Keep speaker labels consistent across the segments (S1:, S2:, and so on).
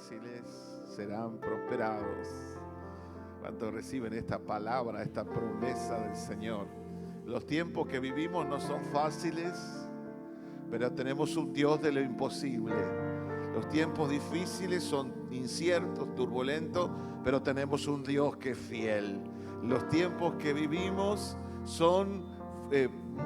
S1: difíciles serán prosperados. Cuando reciben esta palabra, esta promesa del Señor. Los tiempos que vivimos no son fáciles, pero tenemos un Dios de lo imposible. Los tiempos difíciles son inciertos, turbulentos, pero tenemos un Dios que es fiel. Los tiempos que vivimos son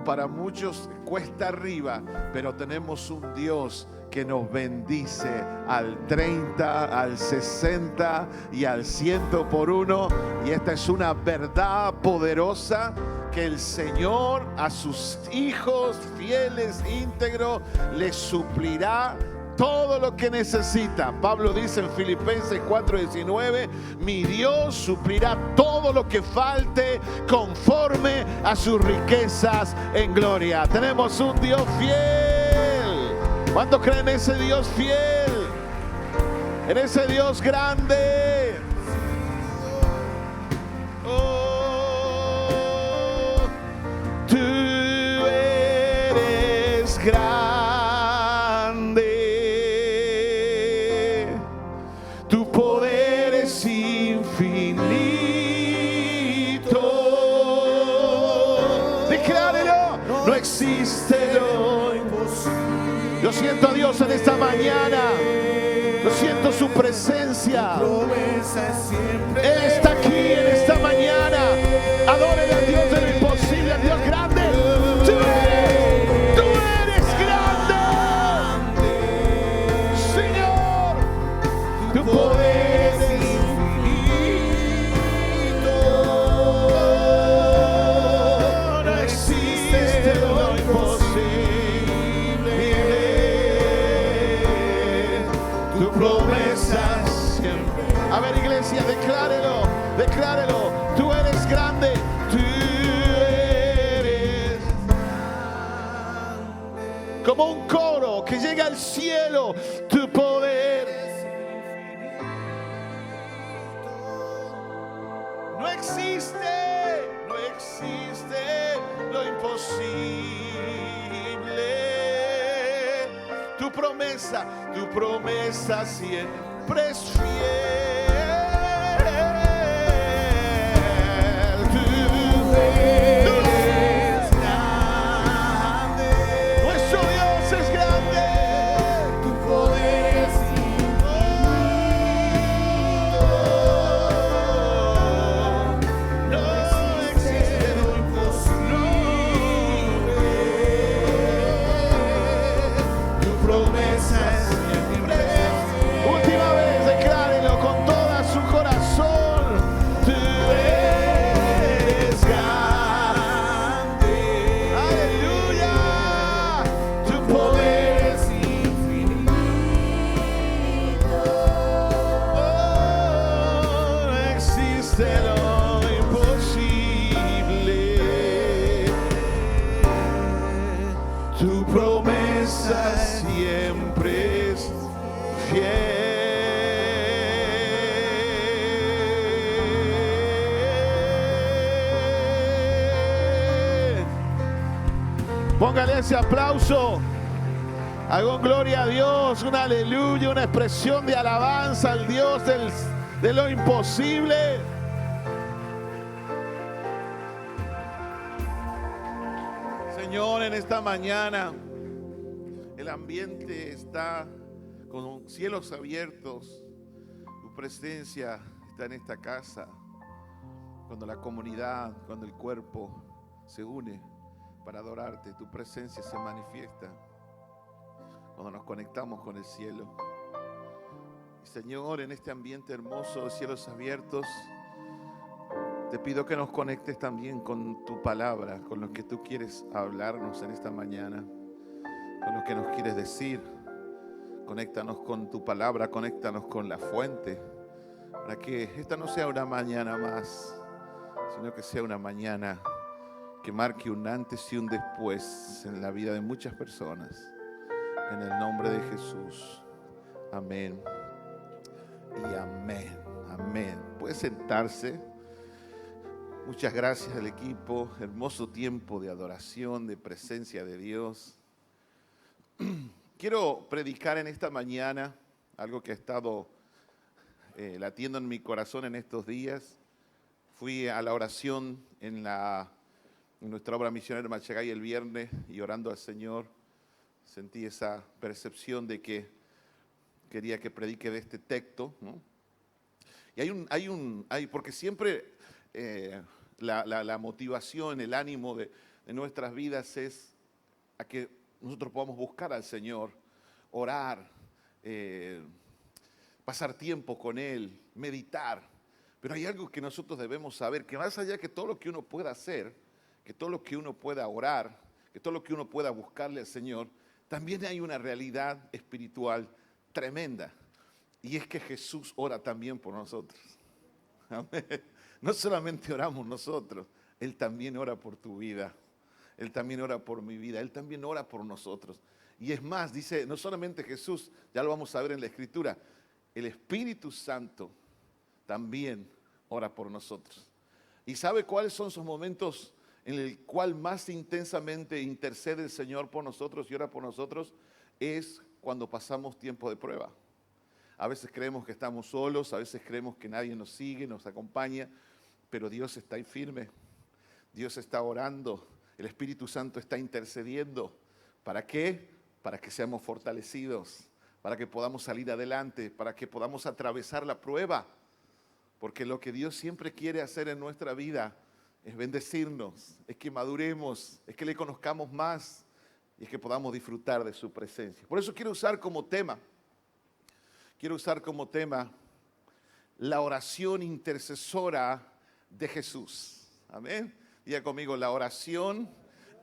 S1: para muchos cuesta arriba, pero tenemos un Dios que nos bendice al 30, al 60 y al 100 por uno. Y esta es una verdad poderosa, que el Señor a sus hijos fieles, íntegros, les suplirá todo lo que necesita. Pablo dice en Filipenses 4:19, mi Dios suplirá todo lo que falte conforme a sus riquezas en gloria. Tenemos un Dios fiel. ¿Cuántos creen en ese Dios fiel? En ese Dios grande. Oh, tú eres grande. Tu poder es infinito. Declárelo. No existe lo imposible. Yo siento a Dios en esta mañana. Yo siento su presencia. Él está aquí en esta mañana. Adoren al Dios de lo imposible, al Dios grande. Tú eres grande, Señor. Tu poder es infinito. No existe lo imposible. Tu promesa siempre. A ver, iglesia, declárelo, declárelo. Tú eres grande. Tú eres grande. Como un coro que llega al cielo. Tu poder. No existe lo imposible. Tu promesa siempre es fiel. Tú eres grande. Nuestro Dios es grande. Tu poder es infinito. No existe lo imposible. Tu promesa es siempre. Última vez, declárelo con todo su corazón. Tú eres grande. Aleluya. Tu poder es infinito. Oh, no existe lo imposible. Tu promesa siempre es fiel. Póngale ese aplauso. Hago gloria a Dios, un aleluya, una expresión de alabanza al Dios de lo imposible. Señor, en esta mañana el ambiente está con cielos abiertos. Tu presencia está en esta casa. Cuando la comunidad, cuando el cuerpo se une para adorarte, tu presencia se manifiesta. Cuando nos conectamos con el cielo. Señor, en este ambiente hermoso de cielos abiertos, te pido que nos conectes también con tu palabra, con lo que tú quieres hablarnos en esta mañana, con lo que nos quieres decir. Conéctanos con tu palabra, conéctanos con la fuente, para que esta no sea una mañana más, sino que sea una mañana que marque un antes y un después en la vida de muchas personas. En el nombre de Jesús. Amén. Y amén. Amén. Puede sentarse. Muchas gracias al equipo. Hermoso tiempo de adoración, de presencia de Dios. Quiero predicar en esta mañana algo que ha estado latiendo en mi corazón en estos días. Fui a la oración en nuestra obra misionera Machagay el viernes y orando al Señor sentí esa percepción de que quería que predique de este texto, ¿no? Y porque siempre la motivación, el ánimo de nuestras vidas es a que nosotros podamos buscar al Señor, orar, pasar tiempo con Él, meditar. Pero hay algo que nosotros debemos saber, que más allá que todo lo que uno pueda hacer, que todo lo que uno pueda orar, que todo lo que uno pueda buscarle al Señor, también hay una realidad espiritual tremenda. Y es que Jesús ora también por nosotros. Amén. No solamente oramos nosotros, Él también ora por tu vida. Él también ora por mi vida. Él también ora por nosotros. Y es más, dice, no solamente Jesús, ya lo vamos a ver en la Escritura, el Espíritu Santo también ora por nosotros. ¿Y sabe cuáles son esos momentos en el cual más intensamente intercede el Señor por nosotros y ora por nosotros? Es cuando pasamos tiempo de prueba. A veces creemos que estamos solos, a veces creemos que nadie nos sigue, nos acompaña, pero Dios está ahí firme. Dios está orando, el Espíritu Santo está intercediendo. ¿Para qué? Para que seamos fortalecidos, para que podamos salir adelante, para que podamos atravesar la prueba. Porque lo que Dios siempre quiere hacer en nuestra vida es bendecirnos, es que maduremos, es que le conozcamos más y es que podamos disfrutar de su presencia. Por eso quiero usar como tema la oración intercesora de Jesús. Amén. Diga conmigo, la oración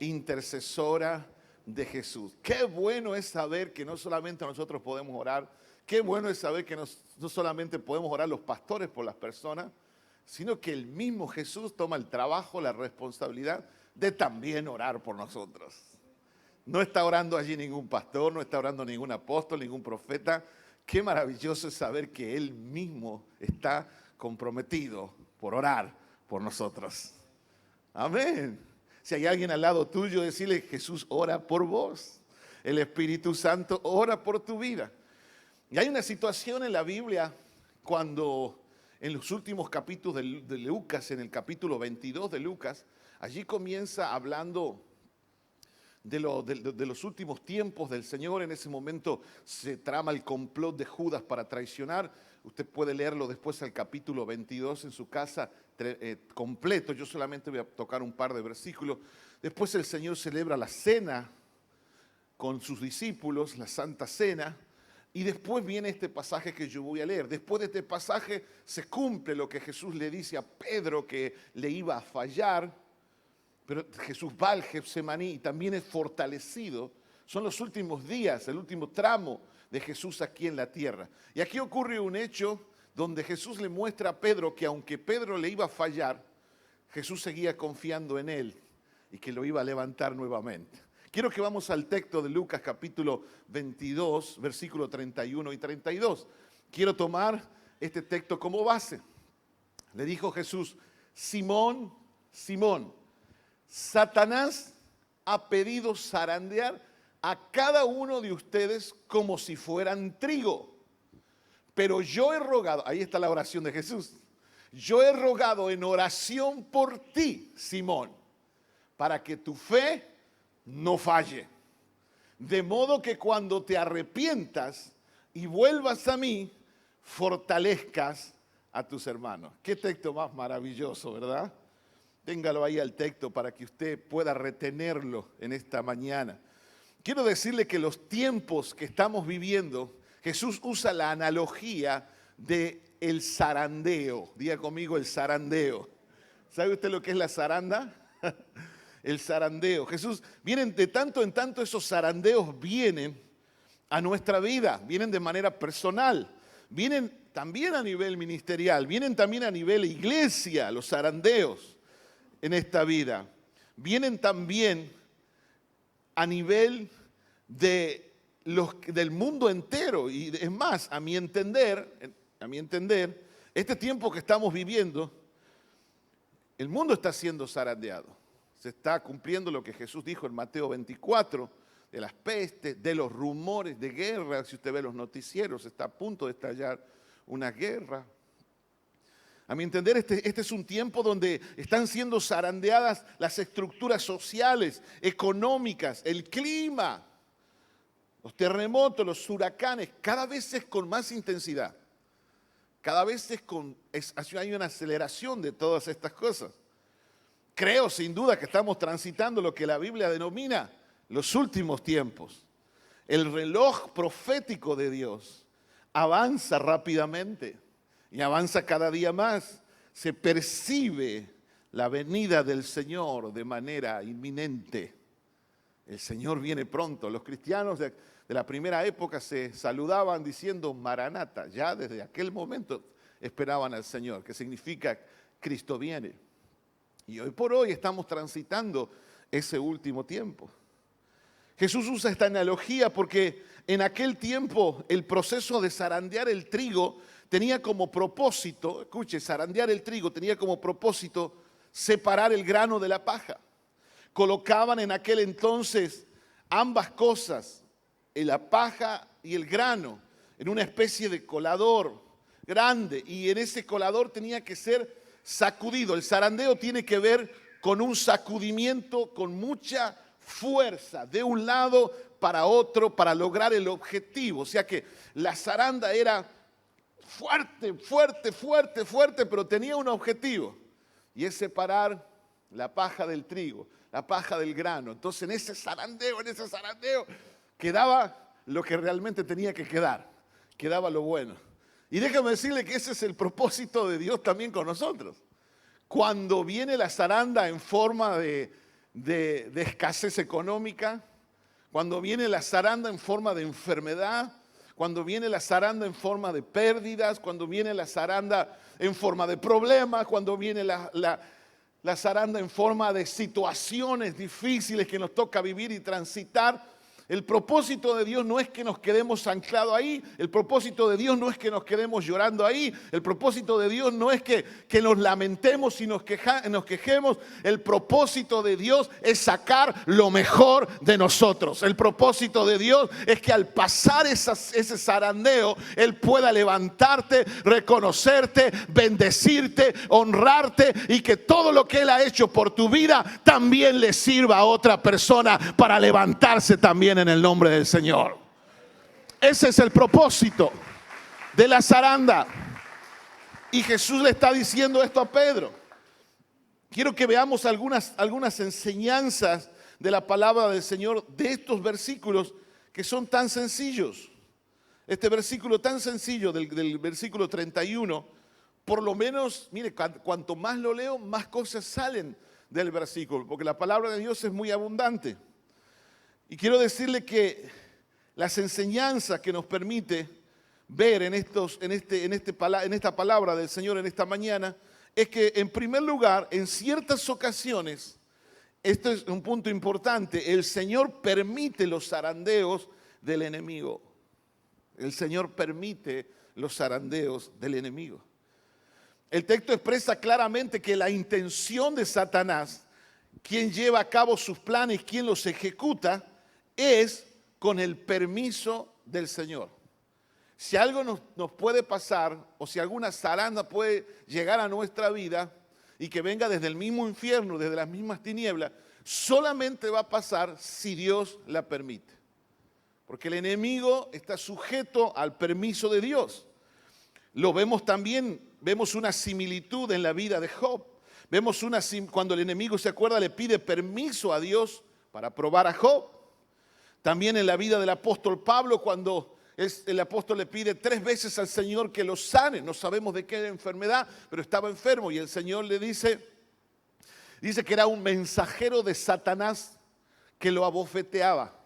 S1: intercesora de Jesús. Qué bueno es saber que no solamente nosotros podemos orar, qué bueno es saber que no solamente podemos orar los pastores por las personas, sino que el mismo Jesús toma el trabajo, la responsabilidad de también orar por nosotros. No está orando allí ningún pastor, no está orando ningún apóstol, ningún profeta. Qué maravilloso es saber que Él mismo está comprometido por orar por nosotros. Amén. Si hay alguien al lado tuyo, decirle, Jesús ora por vos. El Espíritu Santo ora por tu vida. Y hay una situación en la Biblia cuando en los últimos capítulos de Lucas, en el capítulo 22 de Lucas, allí comienza hablando de los últimos tiempos del Señor. En ese momento se trama el complot de Judas para traicionar. Usted puede leerlo después al capítulo 22 en su casa completo. Yo solamente voy a tocar un par de versículos. Después el Señor celebra la cena con sus discípulos, la Santa Cena. Y después viene este pasaje que yo voy a leer. Después de este pasaje se cumple lo que Jesús le dice a Pedro que le iba a fallar. Pero Jesús va al Getsemaní y también es fortalecido. Son los últimos días, el último tramo de Jesús aquí en la tierra. Y aquí ocurre un hecho donde Jesús le muestra a Pedro que aunque Pedro le iba a fallar, Jesús seguía confiando en él y que lo iba a levantar nuevamente. Quiero que vamos al texto de Lucas capítulo 22, versículo 31 y 32. Quiero tomar este texto como base. Le dijo Jesús, Simón, Simón, Satanás ha pedido zarandear a cada uno de ustedes como si fueran trigo. Pero yo he rogado, ahí está la oración de Jesús, yo he rogado en oración por ti, Simón, para que tu fe no falle. De modo que cuando te arrepientas y vuelvas a mí, fortalezcas a tus hermanos. Qué texto más maravilloso, ¿verdad? Téngalo ahí al texto para que usted pueda retenerlo en esta mañana. Quiero decirle que los tiempos que estamos viviendo, Jesús usa la analogía del zarandeo. Diga conmigo el zarandeo. ¿Sabe usted lo que es la zaranda? El zarandeo. Jesús, vienen de tanto en tanto esos zarandeos vienen a nuestra vida, vienen de manera personal, vienen también a nivel ministerial, vienen también a nivel iglesia, los zarandeos en esta vida. Vienen también a nivel del mundo entero. Y es más, a mi entender, este tiempo que estamos viviendo, el mundo está siendo zarandeado. Se está cumpliendo lo que Jesús dijo en Mateo 24, de las pestes, de los rumores de guerra. Si usted ve los noticieros, está a punto de estallar una guerra. A mi entender, este es un tiempo donde están siendo zarandeadas las estructuras sociales, económicas, el clima, los terremotos, los huracanes, cada vez es con más intensidad. Cada vez hay una aceleración de todas estas cosas. Creo sin duda que estamos transitando lo que la Biblia denomina los últimos tiempos. El reloj profético de Dios avanza rápidamente y avanza cada día más. Se percibe la venida del Señor de manera inminente. El Señor viene pronto. Los cristianos de la primera época se saludaban diciendo Maranata. Ya desde aquel momento esperaban al Señor, que significa Cristo viene. Y hoy por hoy estamos transitando ese último tiempo. Jesús usa esta analogía porque en aquel tiempo el proceso de zarandear el trigo tenía como propósito, escuche, zarandear el trigo tenía como propósito separar el grano de la paja. Colocaban en aquel entonces ambas cosas, la paja y el grano, en una especie de colador grande, y en ese colador tenía que ser sacudido. El zarandeo tiene que ver con un sacudimiento con mucha fuerza de un lado para otro para lograr el objetivo. O sea que la zaranda era fuerte, fuerte, fuerte, fuerte, pero tenía un objetivo, y es separar la paja del trigo, la paja del grano. Entonces en ese zarandeo quedaba lo que realmente tenía que quedar, quedaba lo bueno. Y déjame decirle que ese es el propósito de Dios también con nosotros. Cuando viene la zaranda en forma de escasez económica, cuando viene la zaranda en forma de enfermedad, cuando viene la zaranda en forma de pérdidas, cuando viene la zaranda en forma de problemas, cuando viene la zaranda en forma de situaciones difíciles que nos toca vivir y transitar, el propósito de Dios no es que nos quedemos anclados ahí, el propósito de Dios no es que nos quedemos llorando ahí, el propósito de Dios no es que nos lamentemos y nos quejemos, el propósito de Dios es sacar lo mejor de nosotros. El propósito de Dios es que al pasar ese zarandeo, Él pueda levantarte, reconocerte, bendecirte, honrarte, y que todo lo que Él ha hecho por tu vida también le sirva a otra persona para levantarse también en el nombre del Señor. Ese es el propósito de la zaranda. Y Jesús le está diciendo esto a Pedro. Quiero que veamos algunas enseñanzas de la palabra del Señor de estos versículos que son tan sencillos. Este versículo tan sencillo del versículo 31, por lo menos, mire, cuanto más lo leo, más cosas salen del versículo, porque la palabra de Dios es muy abundante. Y quiero decirle que las enseñanzas que nos permite ver en esta palabra del Señor en esta mañana es que, en primer lugar, en ciertas ocasiones, esto es un punto importante, el Señor permite los zarandeos del enemigo. El Señor permite los zarandeos del enemigo. El texto expresa claramente que la intención de Satanás, quien lleva a cabo sus planes, quien los ejecuta, es con el permiso del Señor. Si algo nos puede pasar, o si alguna zaranda puede llegar a nuestra vida y que venga desde el mismo infierno, desde las mismas tinieblas, solamente va a pasar si Dios la permite. Porque el enemigo está sujeto al permiso de Dios. Lo vemos también, vemos una similitud en la vida de Job. Cuando el enemigo, se acuerda, le pide permiso a Dios para probar a Job. También en la vida del apóstol Pablo, cuando el apóstol le pide 3 veces al Señor que lo sane. No sabemos de qué enfermedad, pero estaba enfermo, y el Señor le dice que era un mensajero de Satanás que lo abofeteaba,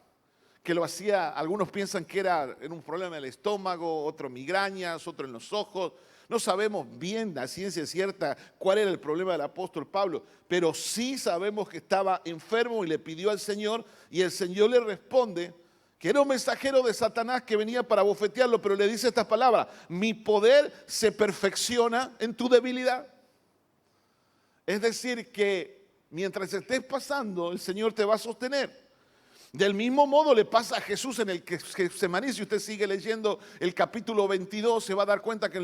S1: que lo hacía. Algunos piensan que era un problema en el estómago, otro migrañas, otro en los ojos. No sabemos bien a ciencia cierta cuál era el problema del apóstol Pablo, pero sí sabemos que estaba enfermo y le pidió al Señor, y el Señor le responde que era un mensajero de Satanás que venía para bofetearlo, pero le dice estas palabras: mi poder se perfecciona en tu debilidad. Es decir, que mientras estés pasando, el Señor te va a sostener. Del mismo modo le pasa a Jesús en el Getsemaní. Si usted sigue leyendo el capítulo 22, se va a dar cuenta que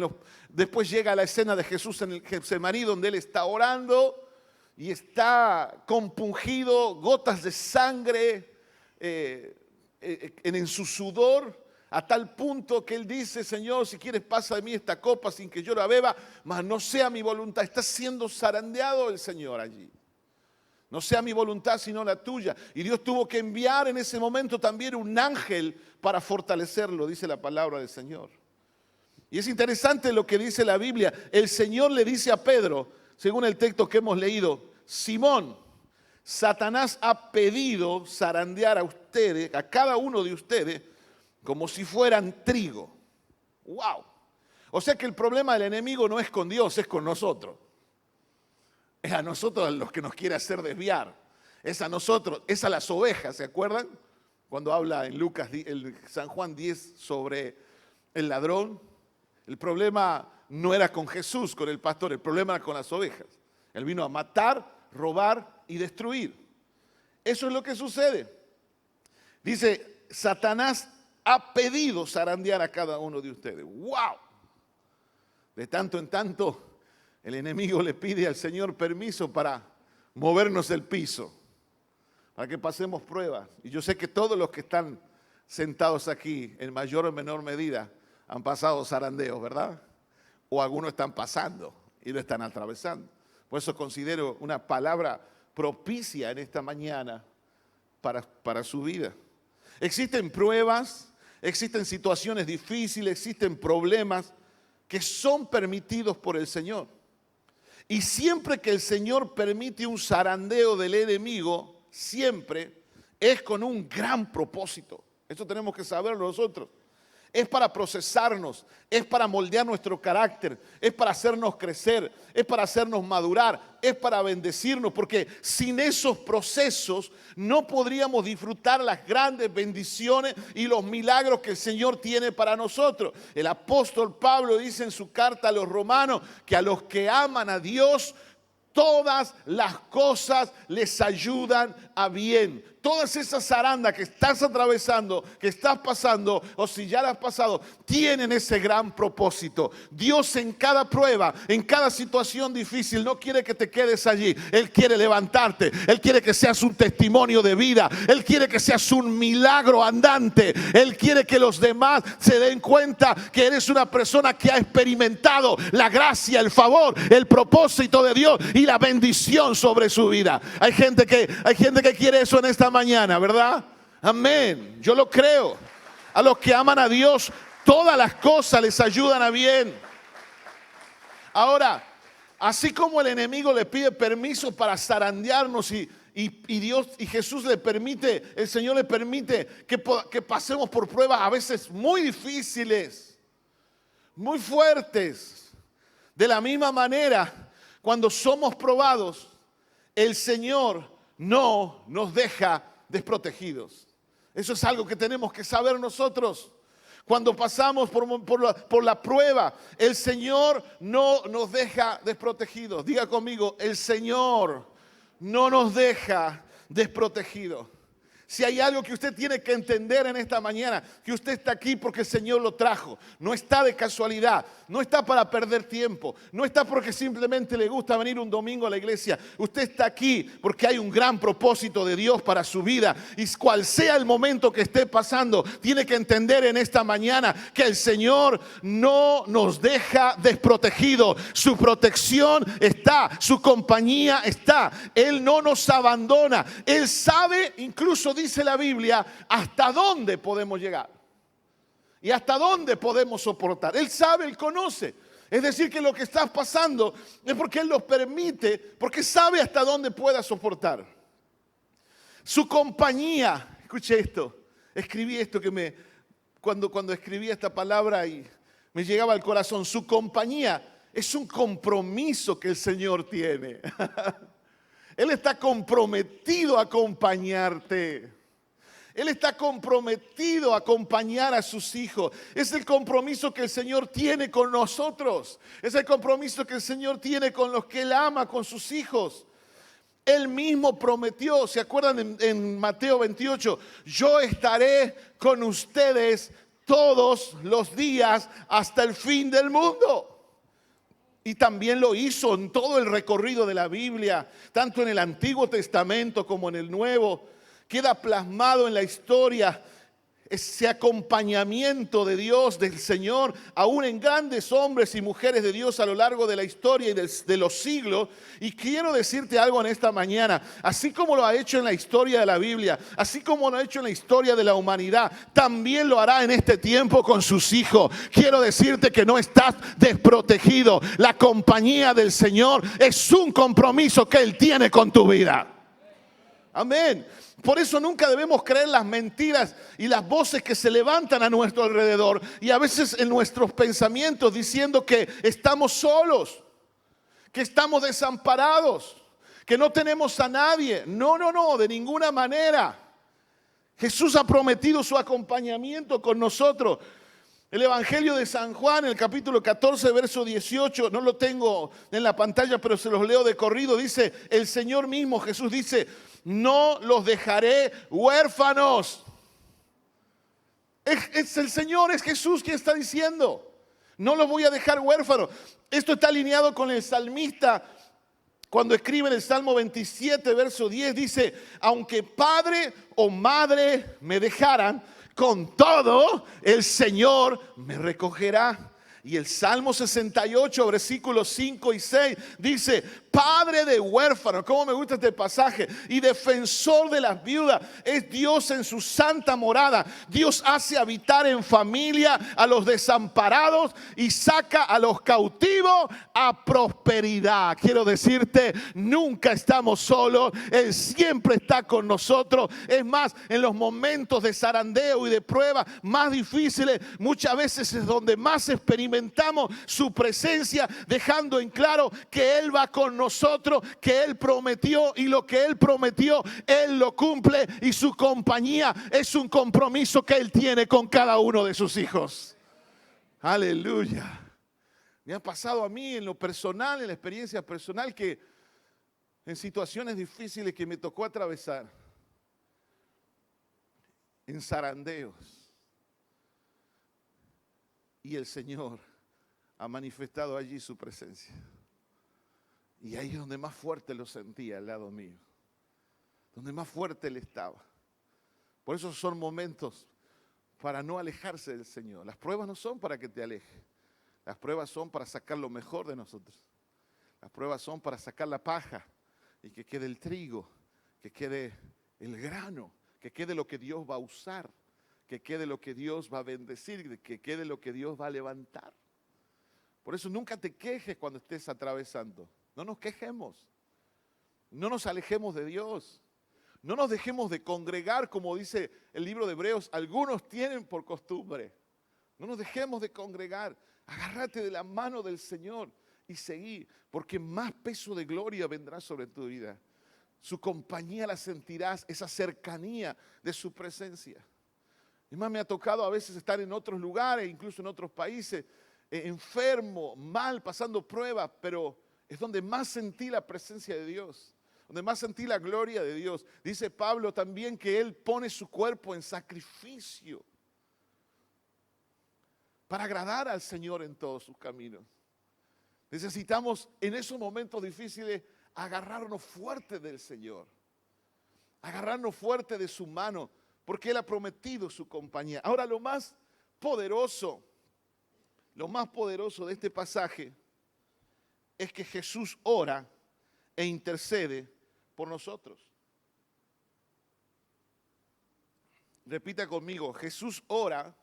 S1: después llega la escena de Jesús en el Getsemaní, donde él está orando y está compungido, gotas de sangre en su sudor, a tal punto que él dice: Señor, si quieres pasa de mí esta copa sin que yo la beba, mas no sea mi voluntad. Está siendo zarandeado el Señor allí. No sea mi voluntad sino la tuya. Y Dios tuvo que enviar en ese momento también un ángel para fortalecerlo, dice la palabra del Señor. Y es interesante lo que dice la Biblia. El Señor le dice a Pedro, según el texto que hemos leído: Simón, Satanás ha pedido zarandear a ustedes, a cada uno de ustedes, como si fueran trigo. ¡Wow! O sea que el problema del enemigo no es con Dios, es con nosotros. Es a nosotros a los que nos quiere hacer desviar. Es a nosotros, es a las ovejas, ¿se acuerdan? Cuando habla en San Juan 10 sobre el ladrón. El problema no era con Jesús, con el pastor, el problema era con las ovejas. Él vino a matar, robar y destruir. Eso es lo que sucede. Dice: Satanás ha pedido zarandear a cada uno de ustedes. ¡Wow! De tanto en tanto, el enemigo le pide al Señor permiso para movernos el piso, para que pasemos pruebas. Y yo sé que todos los que están sentados aquí, en mayor o menor medida, han pasado zarandeos, ¿verdad? O algunos están pasando y lo están atravesando. Por eso considero una palabra propicia en esta mañana para su vida. Existen pruebas, existen situaciones difíciles, existen problemas que son permitidos por el Señor. Y siempre que el Señor permite un zarandeo del enemigo, siempre es con un gran propósito. Esto tenemos que saberlo nosotros. Es para procesarnos, es para moldear nuestro carácter, es para hacernos crecer, es para hacernos madurar, es para bendecirnos, porque sin esos procesos no podríamos disfrutar las grandes bendiciones y los milagros que el Señor tiene para nosotros. El apóstol Pablo dice en su carta a los romanos que a los que aman a Dios, todas las cosas les ayudan a bien. Todas esas zarandas que estás atravesando, que estás pasando, o si ya las has pasado, tienen ese gran propósito. Dios en cada prueba, en cada situación difícil, no quiere que te quedes allí. Él quiere levantarte. Él quiere que seas un testimonio de vida. Él quiere que seas un milagro andante. Él quiere que los demás se den cuenta que eres una persona que ha experimentado la gracia, el favor, el propósito de Dios y la bendición sobre su vida. Hay gente que quiere eso en esta mañana, ¿verdad? Amén. Yo lo creo. A los que aman a Dios, todas las cosas les ayudan a bien. Ahora, así como el enemigo le pide permiso para zarandearnos y Dios y Jesús le permite, el Señor le permite que pasemos por pruebas a veces muy difíciles, muy fuertes. De la misma manera, cuando somos probados, el Señor no nos deja desprotegidos. Eso es algo que tenemos que saber nosotros. Cuando pasamos por la prueba, el Señor no nos deja desprotegidos. Diga conmigo: el Señor no nos deja desprotegidos. Si hay algo que usted tiene que entender en esta mañana, que usted está aquí porque el Señor lo trajo. No está de casualidad, no está para perder tiempo, no está porque simplemente le gusta venir un domingo a la iglesia. Usted está aquí porque hay un gran propósito de Dios para su vida. Y cual sea el momento que esté pasando, tiene que entender en esta mañana que el Señor no nos deja desprotegidos. Su protección está, su compañía está. Él no nos abandona. Él sabe, incluso dice la Biblia, hasta dónde podemos llegar y hasta dónde podemos soportar. Él sabe, Él conoce. Es decir, que lo que estás pasando es porque Él lo permite, porque sabe hasta dónde puedas soportar. Su compañía, escuche esto, escribí esto cuando escribí esta palabra y me llegaba al corazón. Su compañía es un compromiso que el Señor tiene. Él está comprometido a acompañarte. Él está comprometido a acompañar a sus hijos. Es el compromiso que el Señor tiene con nosotros. Es el compromiso que el Señor tiene con los que Él ama, con sus hijos. Él mismo prometió, ¿se acuerdan en Mateo 28? Yo estaré con ustedes todos los días hasta el fin del mundo. Y también lo hizo en todo el recorrido de la Biblia, tanto en el Antiguo Testamento como en el Nuevo. Queda plasmado en la historia ese acompañamiento de Dios, del Señor, aún en grandes hombres y mujeres de Dios a lo largo de la historia y de los siglos. Y quiero decirte algo en esta mañana, así como lo ha hecho en la historia de la Biblia, así como lo ha hecho en la historia de la humanidad, también lo hará en este tiempo con sus hijos. Quiero decirte que no estás desprotegido. La compañía del Señor es un compromiso que Él tiene con tu vida. Amén. Por eso nunca debemos creer las mentiras y las voces que se levantan a nuestro alrededor y a veces en nuestros pensamientos diciendo que estamos solos, que estamos desamparados, que no tenemos a nadie. No, de ninguna manera. Jesús ha prometido su acompañamiento con nosotros. El Evangelio de San Juan, el capítulo 14, verso 18, no lo tengo en la pantalla, pero se los leo de corrido. Dice, el Señor mismo, Jesús dice, no los dejaré huérfanos. Es el Señor, es Jesús quien está diciendo, no los voy a dejar huérfanos. Esto está alineado con el salmista cuando escribe en el Salmo 27, verso 10, dice, aunque padre o madre me dejaran, con todo el Señor me recogerá. Y el Salmo 68, versículos 5 y 6 dice, Padre de huérfanos, cómo me gusta este pasaje, y defensor de las viudas, es Dios en su santa morada. Dios hace habitar en familia a los desamparados y saca a los cautivos a prosperidad. Quiero decirte, nunca estamos solos, Él siempre está con nosotros. Es más, en los momentos de zarandeo y de prueba más difíciles, muchas veces es donde más experimentamos su presencia, dejando en claro que Él va con nosotros, que Él prometió y lo que Él prometió, Él lo cumple, y su compañía es un compromiso que Él tiene con cada uno de sus hijos. Aleluya. Me ha pasado a mí en lo personal, en la experiencia personal, que en situaciones difíciles que me tocó atravesar, en zarandeos, y el Señor ha manifestado allí su presencia. Y ahí es donde más fuerte lo sentía al lado mío, donde más fuerte Él estaba. Por eso son momentos para no alejarse del Señor. Las pruebas no son para que te alejes. Las pruebas son para sacar lo mejor de nosotros. Las pruebas son para sacar la paja y que quede el trigo, que quede el grano, que quede lo que Dios va a usar, que quede lo que Dios va a bendecir, que quede lo que Dios va a levantar. Por eso nunca te quejes cuando estés atravesando. No nos quejemos. No nos alejemos de Dios. No nos dejemos de congregar, como dice el libro de Hebreos. Algunos tienen por costumbre. No nos dejemos de congregar. Agárrate de la mano del Señor y seguí, porque más peso de gloria vendrá sobre tu vida. Su compañía la sentirás, esa cercanía de su presencia. Es más, me ha tocado a veces estar en otros lugares, incluso en otros países, enfermo, mal, pasando pruebas, pero es donde más sentí la presencia de Dios, donde más sentí la gloria de Dios. Dice Pablo también que Él pone su cuerpo en sacrificio para agradar al Señor en todos sus caminos. Necesitamos en esos momentos difíciles agarrarnos fuerte del Señor, agarrarnos fuerte de su mano, porque Él ha prometido su compañía. Ahora lo más poderoso de este pasaje es que Jesús ora e intercede por nosotros. Repita conmigo, Jesús ora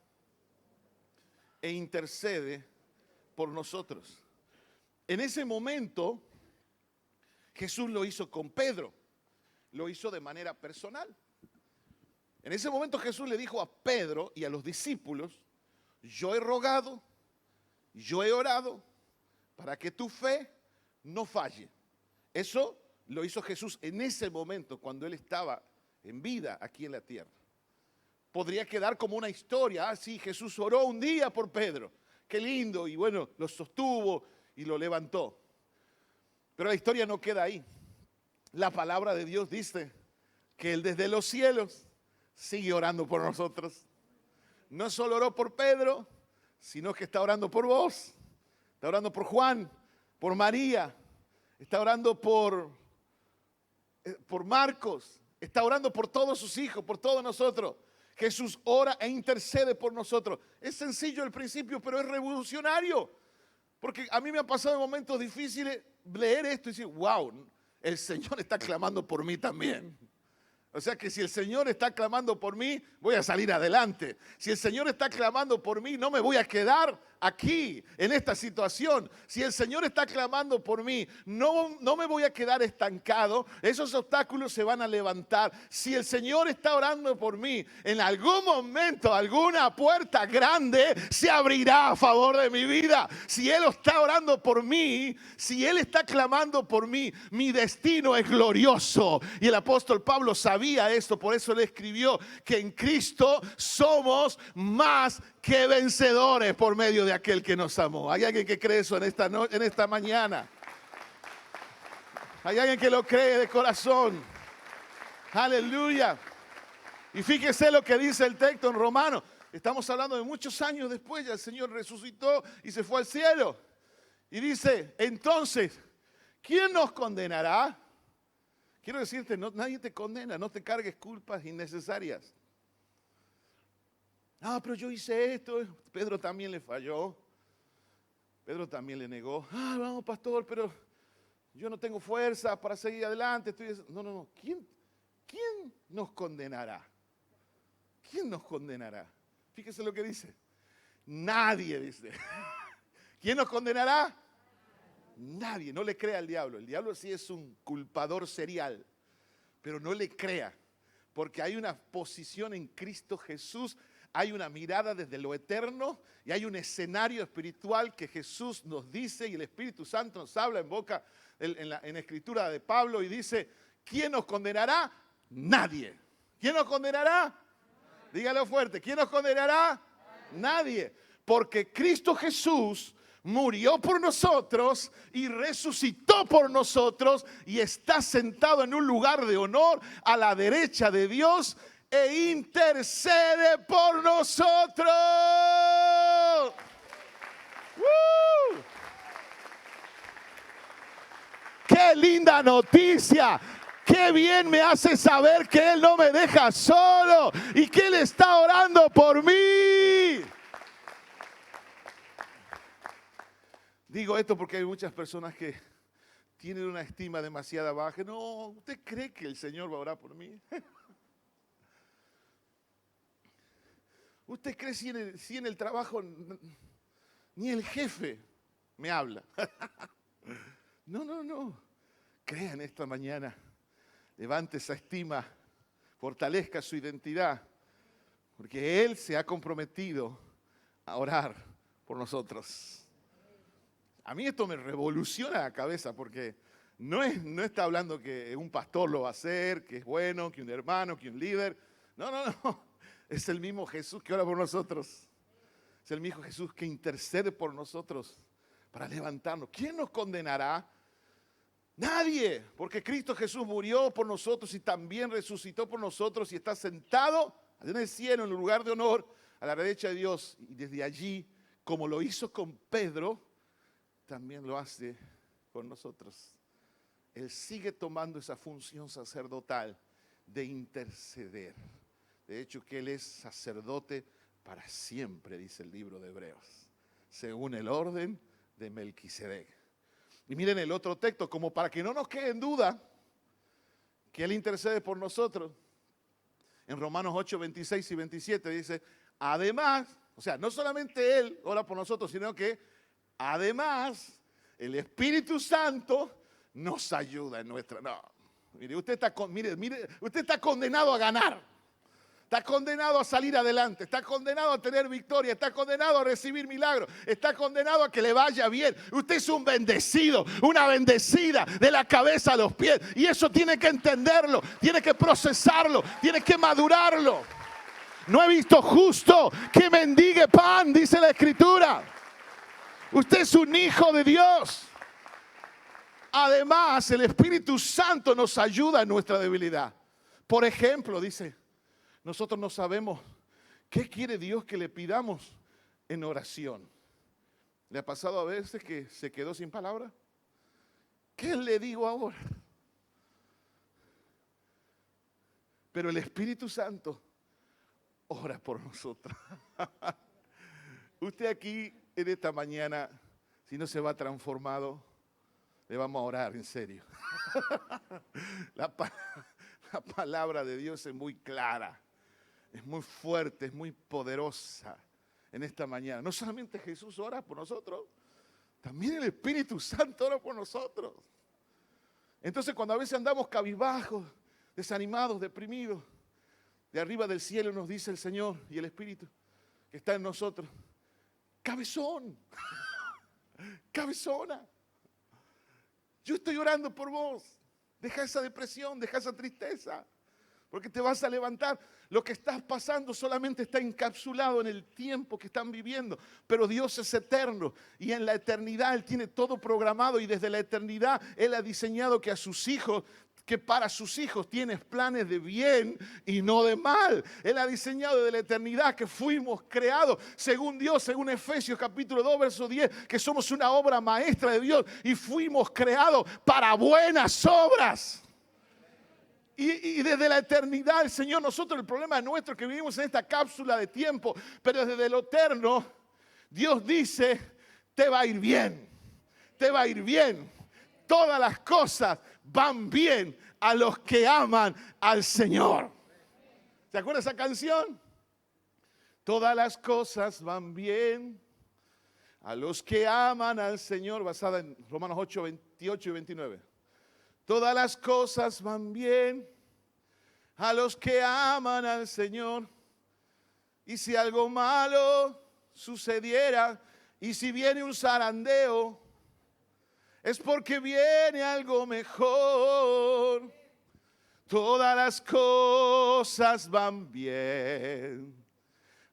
S1: e intercede por nosotros. En ese momento, Jesús lo hizo con Pedro, lo hizo de manera personal. En ese momento Jesús le dijo a Pedro y a los discípulos, yo he rogado, yo he orado para que tu fe no falle. Eso lo hizo Jesús en ese momento cuando Él estaba en vida aquí en la tierra. Podría quedar como una historia, sí, Jesús oró un día por Pedro, qué lindo, y bueno, lo sostuvo y lo levantó. Pero la historia no queda ahí. la palabra de Dios dice que Él desde los cielos sigue orando por nosotros. No solo oró por Pedro, sino que está orando por vos. Está orando por Juan, por María. Está orando por Marcos. Está orando por todos sus hijos, por todos nosotros. Jesús ora e intercede por nosotros. Es sencillo al principio, pero es revolucionario. Porque a mí me ha pasado en momentos difíciles leer esto y decir, wow, el Señor está clamando por mí también. O sea que si el Señor está clamando por mí, voy a salir adelante. Si el Señor está clamando por mí, no me voy a quedar aquí, en esta situación. Si el Señor está clamando por mí, no me voy a quedar estancado. Esos obstáculos se van a levantar. Si el Señor está orando por mí, en algún momento, alguna puerta grande se abrirá a favor de mi vida. Si Él está orando por mí, si Él está clamando por mí, mi destino es glorioso. Y el apóstol Pablo sabía esto, por eso le escribió que en Cristo somos más que vencedores por medio de aquel que nos amó. ¿Hay alguien que cree eso en esta mañana? ¿Hay alguien que lo cree de corazón? Aleluya. Y fíjese lo que dice el texto en Romanos. Estamos hablando de muchos años después, ya el Señor resucitó y se fue al cielo. Y dice, entonces, ¿quién nos condenará? Quiero decirte, nadie te condena, no te cargues culpas innecesarias. Ah, pero yo hice esto. Pedro también le falló. Pedro también le negó. Ah, vamos, pastor, pero yo no tengo fuerza para seguir adelante. No. ¿Quién nos condenará? ¿Quién nos condenará? Fíjese lo que dice. Nadie, dice. ¿Quién nos condenará? Nadie. No le crea al diablo. El diablo sí es un culpador serial. Pero no le crea. Porque hay una posición en Cristo Jesús. Hay una mirada desde lo eterno y hay un escenario espiritual que Jesús nos dice y el Espíritu Santo nos habla en boca, en la escritura de Pablo y dice, ¿quién nos condenará? Nadie. ¿Quién nos condenará? Dígalo fuerte, ¿quién nos condenará? Nadie. Porque Cristo Jesús murió por nosotros y resucitó por nosotros y está sentado en un lugar de honor a la derecha de Dios e intercede por nosotros. ¡Qué linda noticia! ¡Qué bien me hace saber que Él no me deja solo y que Él está orando por mí! Digo esto porque hay muchas personas que tienen una estima demasiado baja. No, ¿usted cree que el Señor va a orar por mí? ¿Usted cree si en el trabajo ni el jefe me habla? No. Crea en esta mañana. Levante esa estima. Fortalezca su identidad. Porque Él se ha comprometido a orar por nosotros. A mí esto me revoluciona la cabeza porque no está hablando que un pastor lo va a hacer, que es bueno, que un hermano, que un líder. No. Es el mismo Jesús que ora por nosotros. Es el mismo Jesús que intercede por nosotros para levantarnos. ¿Quién nos condenará? Nadie, porque Cristo Jesús murió por nosotros y también resucitó por nosotros y está sentado en el cielo, en el lugar de honor, a la derecha de Dios. Y desde allí, como lo hizo con Pedro, también lo hace con nosotros. Él sigue tomando esa función sacerdotal de interceder. De hecho, que Él es sacerdote para siempre, dice el libro de Hebreos, según el orden de Melquisedec. Y miren el otro texto, como para que no nos quede en duda que Él intercede por nosotros. En Romanos 8, 26 y 27 dice, además, o sea, no solamente Él ora por nosotros, sino que además el Espíritu Santo nos ayuda en nuestra... No, mire, usted está condenado a ganar. Está condenado a salir adelante, está condenado a tener victoria, está condenado a recibir milagros, está condenado a que le vaya bien. Usted es un bendecido, una bendecida de la cabeza a los pies. Y eso tiene que entenderlo, tiene que procesarlo, tiene que madurarlo. No he visto justo que mendigue pan, dice la Escritura. Usted es un hijo de Dios. Además, el Espíritu Santo nos ayuda en nuestra debilidad. Por ejemplo, dice, nosotros no sabemos qué quiere Dios que le pidamos en oración. ¿Le ha pasado a veces que se quedó sin palabra? ¿Qué le digo ahora? Pero el Espíritu Santo ora por nosotros. Usted aquí en esta mañana, si no se va transformado, le vamos a orar en serio. La palabra de Dios es muy clara, es muy fuerte, es muy poderosa en esta mañana. No solamente Jesús ora por nosotros, también el Espíritu Santo ora por nosotros. Entonces cuando a veces andamos cabizbajos, desanimados, deprimidos, de arriba del cielo nos dice el Señor y el Espíritu que está en nosotros, cabezón, cabezona, yo estoy orando por vos, deja esa depresión, deja esa tristeza, porque te vas a levantar. Lo que estás pasando solamente está encapsulado en el tiempo que están viviendo, pero Dios es eterno y en la eternidad Él tiene todo programado y desde la eternidad Él ha diseñado que a sus hijos, que para sus hijos tienes planes de bien y no de mal. Él ha diseñado desde la eternidad que fuimos creados según Dios, según Efesios capítulo 2, verso 10, que somos una obra maestra de Dios y fuimos creados para buenas obras. Y desde la eternidad el Señor, nosotros el problema es nuestro que vivimos en esta cápsula de tiempo, pero desde lo eterno Dios dice, te va a ir bien, te va a ir bien. Todas las cosas van bien a los que aman al Señor. ¿Se acuerda esa canción? Todas las cosas van bien a los que aman al Señor, basada en Romanos 8, 28 y 29. Todas las cosas van bien a los que aman al Señor. Y si algo malo sucediera, y si viene un zarandeo, es porque viene algo mejor. Todas las cosas van bien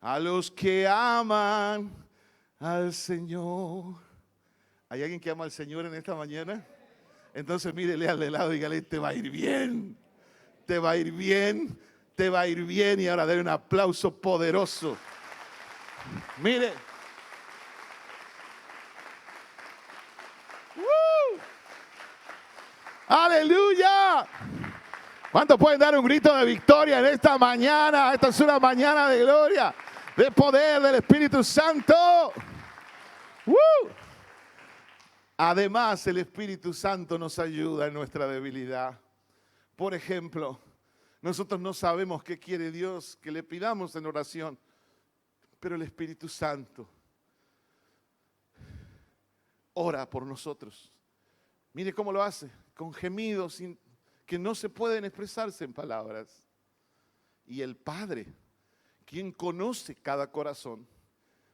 S1: a los que aman al Señor. ¿Hay alguien que ama al Señor en esta mañana? Entonces mírele al de lado y dígale, te va a ir bien, te va a ir bien, te va a ir bien. Y ahora dale un aplauso poderoso. Mire. ¡Aleluya! ¿Cuántos pueden dar un grito de victoria en esta mañana? Esta es una mañana de gloria, de poder del Espíritu Santo. Además, el Espíritu Santo nos ayuda en nuestra debilidad. Por ejemplo, nosotros no sabemos qué quiere Dios que le pidamos en oración, pero el Espíritu Santo ora por nosotros. Mire cómo lo hace, con gemidos que no se pueden expresarse en palabras. Y el Padre, quien conoce cada corazón,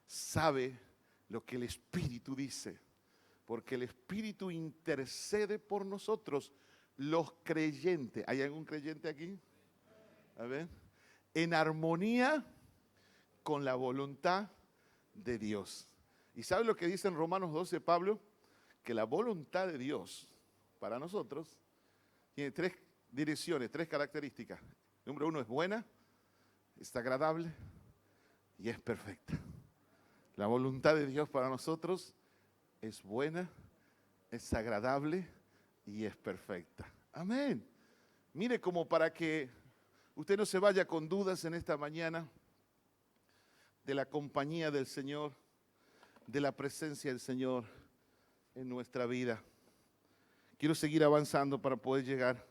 S1: sabe lo que el Espíritu dice, porque el Espíritu intercede por nosotros, los creyentes. ¿Hay algún creyente aquí? A ver. En armonía con la voluntad de Dios. ¿Y sabe lo que dice en Romanos 12 Pablo? Que la voluntad de Dios para nosotros tiene tres direcciones, tres características. Número uno, es buena, es agradable y es perfecta. La voluntad de Dios para nosotros es buena, es agradable y es perfecta. Amén. Mire, como para que usted no se vaya con dudas en esta mañana de la compañía del Señor, de la presencia del Señor en nuestra vida. Quiero seguir avanzando para poder llegar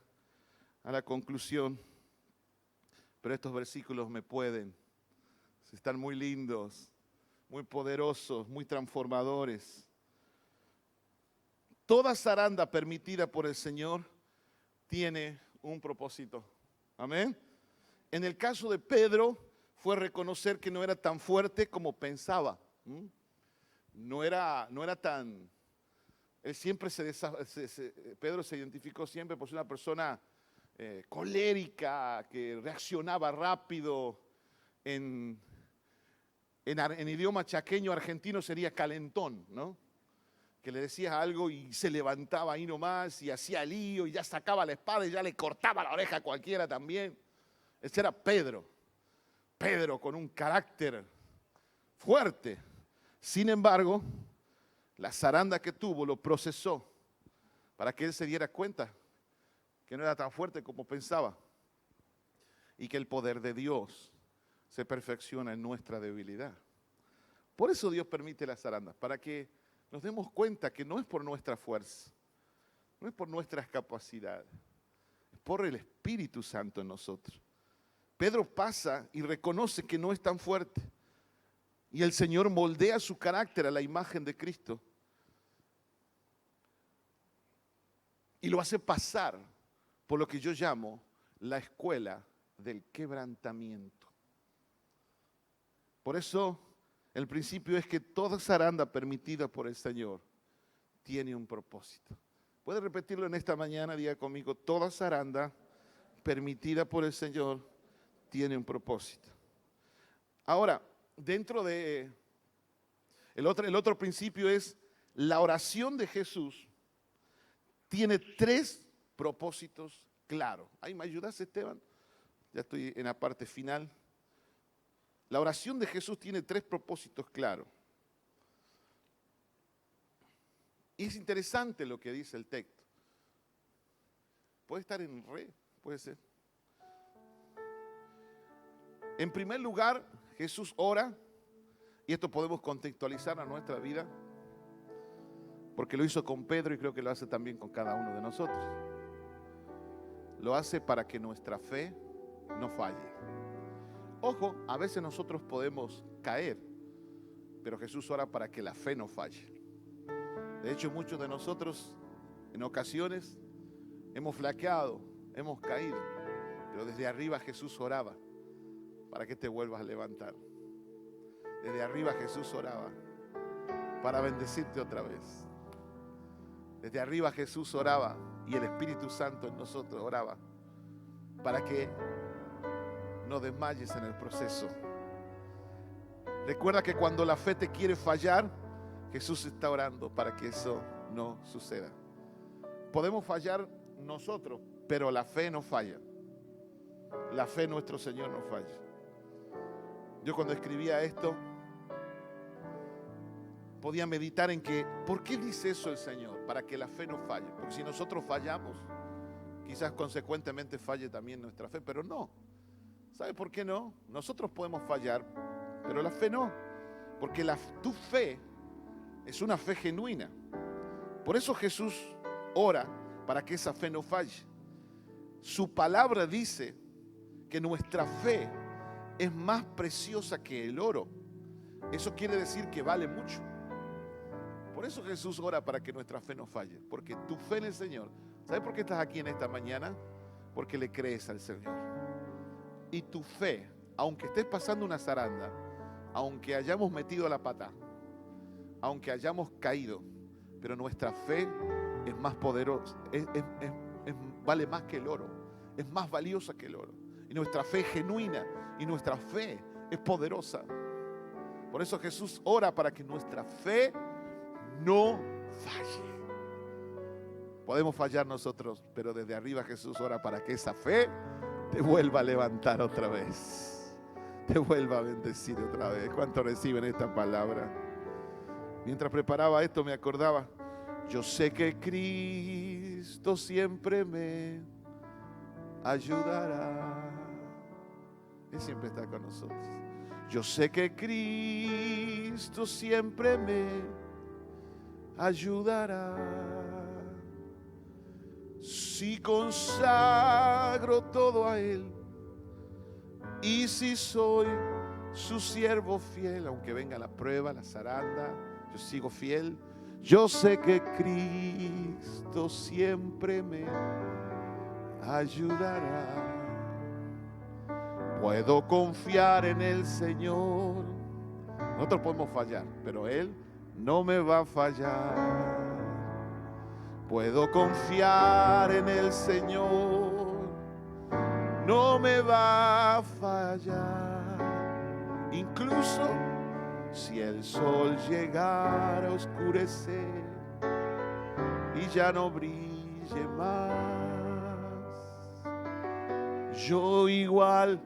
S1: a la conclusión, pero estos versículos me pueden, están muy lindos, muy poderosos, muy transformadores. Toda zaranda permitida por el Señor tiene un propósito. Amén. En el caso de Pedro fue reconocer que no era tan fuerte como pensaba. No era tan... Él siempre Pedro se identificó siempre por ser una persona colérica, que reaccionaba rápido. En idioma chaqueño argentino sería calentón, ¿no? que le decías algo y se levantaba ahí nomás y hacía lío y ya sacaba la espada y ya le cortaba la oreja a cualquiera también. Ese era Pedro. Pedro con un carácter fuerte. Sin embargo, la zaranda que tuvo lo procesó para que él se diera cuenta que no era tan fuerte como pensaba y que el poder de Dios se perfecciona en nuestra debilidad. Por eso Dios permite las zarandas, para que nos demos cuenta que no es por nuestra fuerza, no es por nuestras capacidades, es por el Espíritu Santo en nosotros. Pedro pasa y reconoce que no es tan fuerte y el Señor moldea su carácter a la imagen de Cristo y lo hace pasar por lo que yo llamo la escuela del quebrantamiento. Por eso el principio es que toda zaranda permitida por el Señor tiene un propósito. ¿Puede repetirlo en esta mañana? Diga conmigo, toda zaranda permitida por el Señor tiene un propósito. Ahora, dentro de el otro principio es la oración de Jesús tiene 3 propósitos claros. ¿Ahí me ayudas, Esteban? Ya estoy en la parte final. La oración de Jesús tiene 3 propósitos claros. Y es interesante lo que dice el texto. Puede estar en re, puede ser. En primer lugar, Jesús ora, y esto podemos contextualizar a nuestra vida, porque lo hizo con Pedro y creo que lo hace también con cada uno de nosotros. Lo hace para que nuestra fe no falle. Ojo, a veces nosotros podemos caer, pero Jesús ora para que la fe no falle. De hecho, muchos de nosotros en ocasiones hemos flaqueado, hemos caído, pero desde arriba Jesús oraba para que te vuelvas a levantar. Desde arriba Jesús oraba para bendecirte otra vez. Desde arriba Jesús oraba y el Espíritu Santo en nosotros oraba para que no desmayes en el proceso. Recuerda que cuando la fe te quiere fallar, Jesús está orando para que eso no suceda. Podemos fallar nosotros, pero la fe no falla. La fe en nuestro Señor no falla. Yo cuando escribía esto, podía meditar en que, ¿por qué dice eso el Señor? Para que la fe no falle. Porque si nosotros fallamos, quizás consecuentemente falle también nuestra fe, pero no. ¿Sabe por qué no? Nosotros podemos fallar, pero la fe no. Porque tu fe es una fe genuina. Por eso Jesús ora para que esa fe no falle. Su palabra dice que nuestra fe es más preciosa que el oro. Eso quiere decir que vale mucho. Por eso Jesús ora para que nuestra fe no falle. Porque tu fe en el Señor. ¿Sabes por qué estás aquí en esta mañana? Porque le crees al Señor. Y tu fe, aunque estés pasando una zaranda, aunque hayamos metido la pata, aunque hayamos caído, pero nuestra fe es más poderosa, vale más que el oro, es más valiosa que el oro. Y nuestra fe es genuina y nuestra fe es poderosa. Por eso Jesús ora para que nuestra fe no falle. Podemos fallar nosotros, pero desde arriba Jesús ora para que esa fe te vuelva a levantar otra vez, te vuelva a bendecir otra vez. ¿Cuántos reciben esta palabra? Mientras preparaba esto me acordaba, yo sé que Cristo siempre me ayudará. Él siempre está con nosotros. Yo sé que Cristo siempre me ayudará. Si consagro todo a Él y si soy su siervo fiel, aunque venga la prueba, la zaranda, yo sigo fiel. Yo sé que Cristo siempre me ayudará. Puedo confiar en el Señor. Nosotros podemos fallar, pero Él no me va a fallar. Puedo confiar en el Señor, no me va a fallar. Incluso si el sol llegara a oscurecer y ya no brille más. Yo igual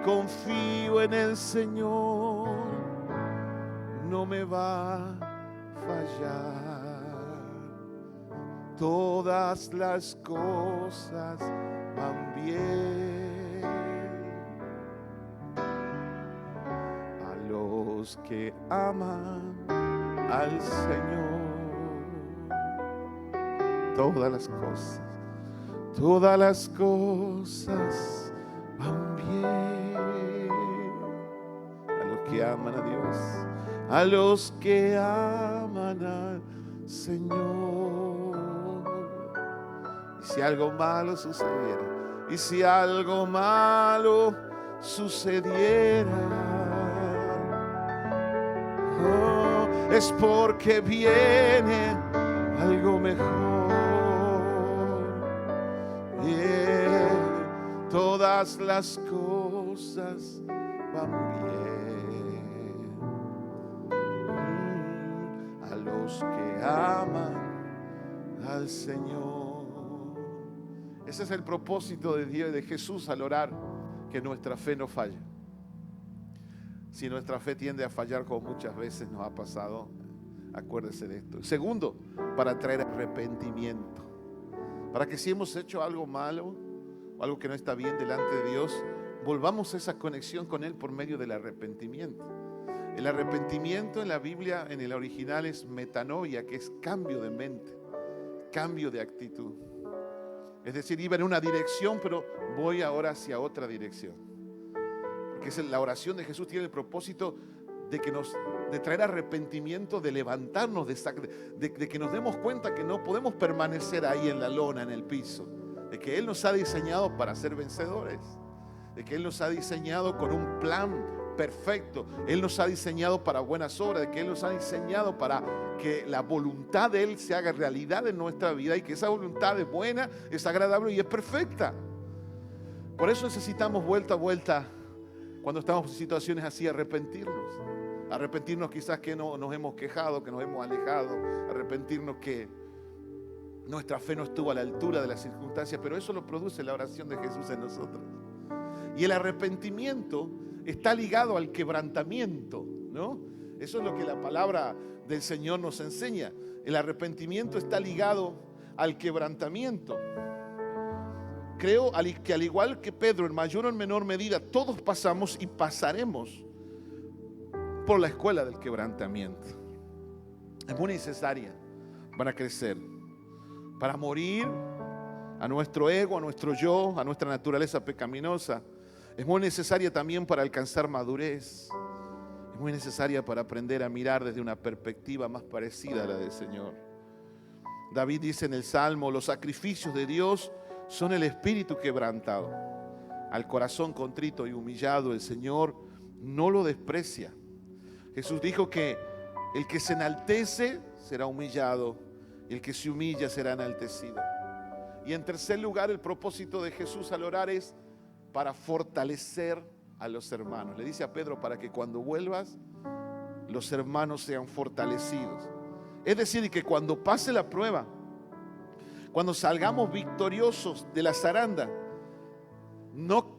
S1: confío en el Señor, no me va a fallar. Todas las cosas van bien a los que aman al Señor. Todas las cosas van bien a los que aman a Dios, a los que aman al Señor. Y si algo malo sucediera, y si algo malo sucediera, oh, es porque viene algo mejor. Todas las cosas van bien a los que aman al Señor. Ese es el propósito de Dios y de Jesús al orar, que nuestra fe no falle. Si nuestra fe tiende a fallar, como muchas veces nos ha pasado, acuérdese de esto. Segundo, para traer arrepentimiento, para que si hemos hecho algo malo, algo que no está bien delante de Dios, volvamos a esa conexión con Él por medio del arrepentimiento. El arrepentimiento en la Biblia, en el original, es metanoia, que es cambio de mente, cambio de actitud. Es decir, iba en una dirección, pero voy ahora hacia otra dirección. Porque la oración de Jesús tiene el propósito de traer arrepentimiento, de levantarnos, de que nos demos cuenta que no podemos permanecer ahí en la lona, en el piso. De que Él nos ha diseñado para ser vencedores, de que Él nos ha diseñado con un plan perfecto, Él nos ha diseñado para buenas obras, de que Él nos ha diseñado para que la voluntad de Él se haga realidad en nuestra vida y que esa voluntad es buena, es agradable y es perfecta. Por eso necesitamos vuelta a vuelta, cuando estamos en situaciones así, arrepentirnos quizás que no nos hemos quejado, que nos hemos alejado, arrepentirnos que nuestra fe no estuvo a la altura de las circunstancias, pero eso lo produce la oración de Jesús en nosotros. Y el arrepentimiento está ligado al quebrantamiento, ¿no? Eso es lo que la palabra del Señor nos enseña. El arrepentimiento está ligado al quebrantamiento. Creo que al igual que Pedro, en mayor o en menor medida, todos pasamos y pasaremos por la escuela del quebrantamiento. Es muy necesaria para crecer, para morir a nuestro ego, a nuestro yo, a nuestra naturaleza pecaminosa. Es muy necesaria también para alcanzar madurez. Es muy necesaria para aprender a mirar desde una perspectiva más parecida a la del Señor. David dice en el Salmo: los sacrificios de Dios son el espíritu quebrantado. Al corazón contrito y humillado el Señor no lo desprecia. Jesús dijo que el que se enaltece será humillado, y el que se humilla será enaltecido. Y en tercer lugar, el propósito de Jesús al orar es para fortalecer a los hermanos. Le dice a Pedro: para que cuando vuelvas, los hermanos sean fortalecidos. Es decir, que cuando pase la prueba, cuando salgamos victoriosos de la zaranda,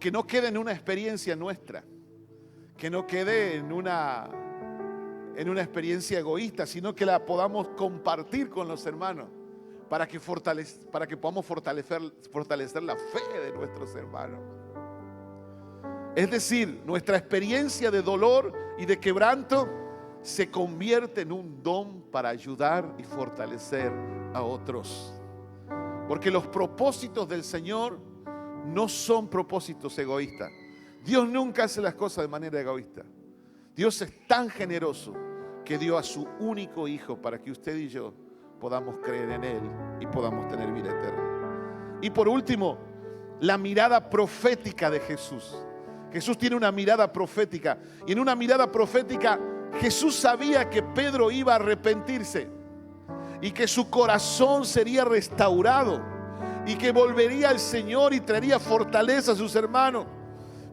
S1: que no quede en una experiencia nuestra, que no quede en una experiencia egoísta, sino que la podamos compartir con los hermanos para que podamos fortalecer la fe de nuestros hermanos. Es decir, nuestra experiencia de dolor y de quebranto se convierte en un don para ayudar y fortalecer a otros. Porque los propósitos del Señor no son propósitos egoístas. Dios nunca hace las cosas de manera egoísta. Dios es tan generoso que dio a su único Hijo para que usted y yo podamos creer en Él y podamos tener vida eterna. Y por último, la mirada profética de Jesús. Jesús tiene una mirada profética, y en una mirada profética Jesús sabía que Pedro iba a arrepentirse y que su corazón sería restaurado y que volvería al Señor y traería fortaleza a sus hermanos.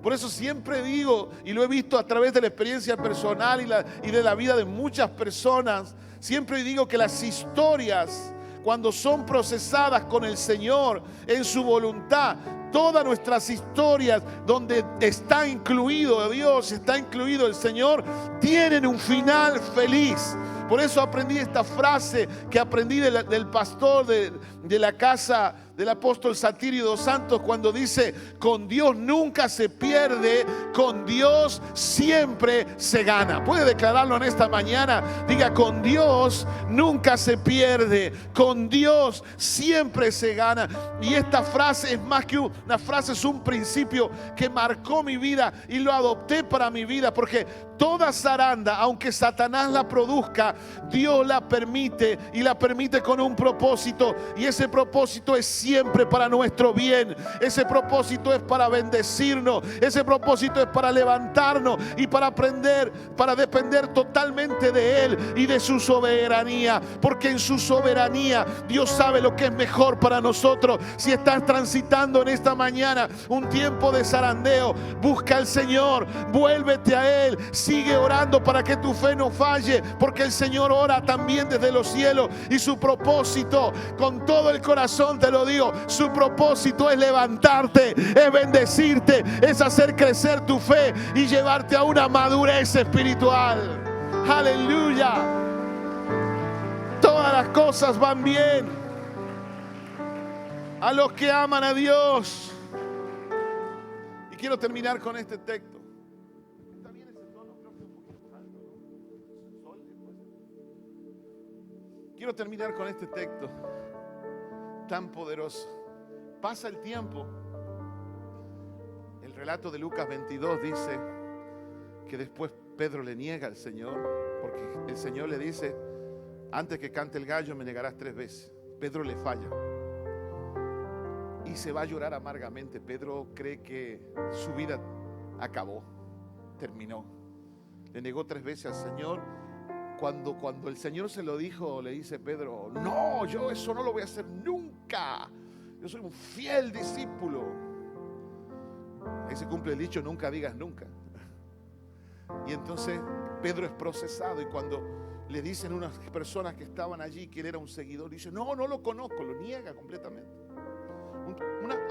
S1: Por eso siempre digo, y lo he visto a través de la experiencia personal y de la vida de muchas personas, siempre digo que las historias cuando son procesadas con el Señor en su voluntad, todas nuestras historias donde está incluido Dios, está incluido el Señor, tienen un final feliz. Por eso aprendí esta frase que aprendí del pastor de la casa del apóstol Satirio dos Santos, cuando dice: con Dios nunca se pierde, con Dios siempre se gana. ¿Puede declararlo en esta mañana? Diga: con Dios nunca se pierde, con Dios siempre se gana. Y esta frase es más que una frase, es un principio que marcó mi vida y lo adopté para mi vida, porque toda zaranda, aunque Satanás la produzca, Dios la permite, y la permite con un propósito, y ese propósito es siempre para nuestro bien. Ese propósito es para bendecirnos, ese propósito es para levantarnos y para aprender, para depender totalmente de Él y de su soberanía, porque en su soberanía Dios sabe lo que es mejor para nosotros. Si estás transitando en esta mañana un tiempo de zarandeo, busca al Señor, vuélvete a Él, sigue orando para que tu fe no falle, porque el Señor ora también desde los cielos, y su propósito, con todo el corazón te lo digo, su propósito es levantarte, es bendecirte, es hacer crecer tu fe y llevarte a una madurez espiritual. Aleluya. Todas las cosas van bien a los que aman a Dios. Y quiero terminar con este texto. ¿Está bien ese tono? Creo que un poquito alto, ¿no? Quiero terminar con este texto tan poderoso. Pasa el tiempo. El relato de Lucas 22 dice que después Pedro le niega al Señor, porque el Señor le dice: antes que cante el gallo me negarás 3 veces. Pedro le falla y se va a llorar amargamente. Pedro cree que su vida acabó, terminó. Le negó 3 veces al Señor. Cuando el Señor se lo dijo, le dice Pedro: no, yo eso no lo voy a hacer nunca. Yo soy un fiel discípulo. Ahí se cumple el dicho: nunca digas nunca. Y entonces Pedro es procesado, y cuando le dicen unas personas que estaban allí que él era un seguidor, dice: no, no lo conozco, lo niega completamente.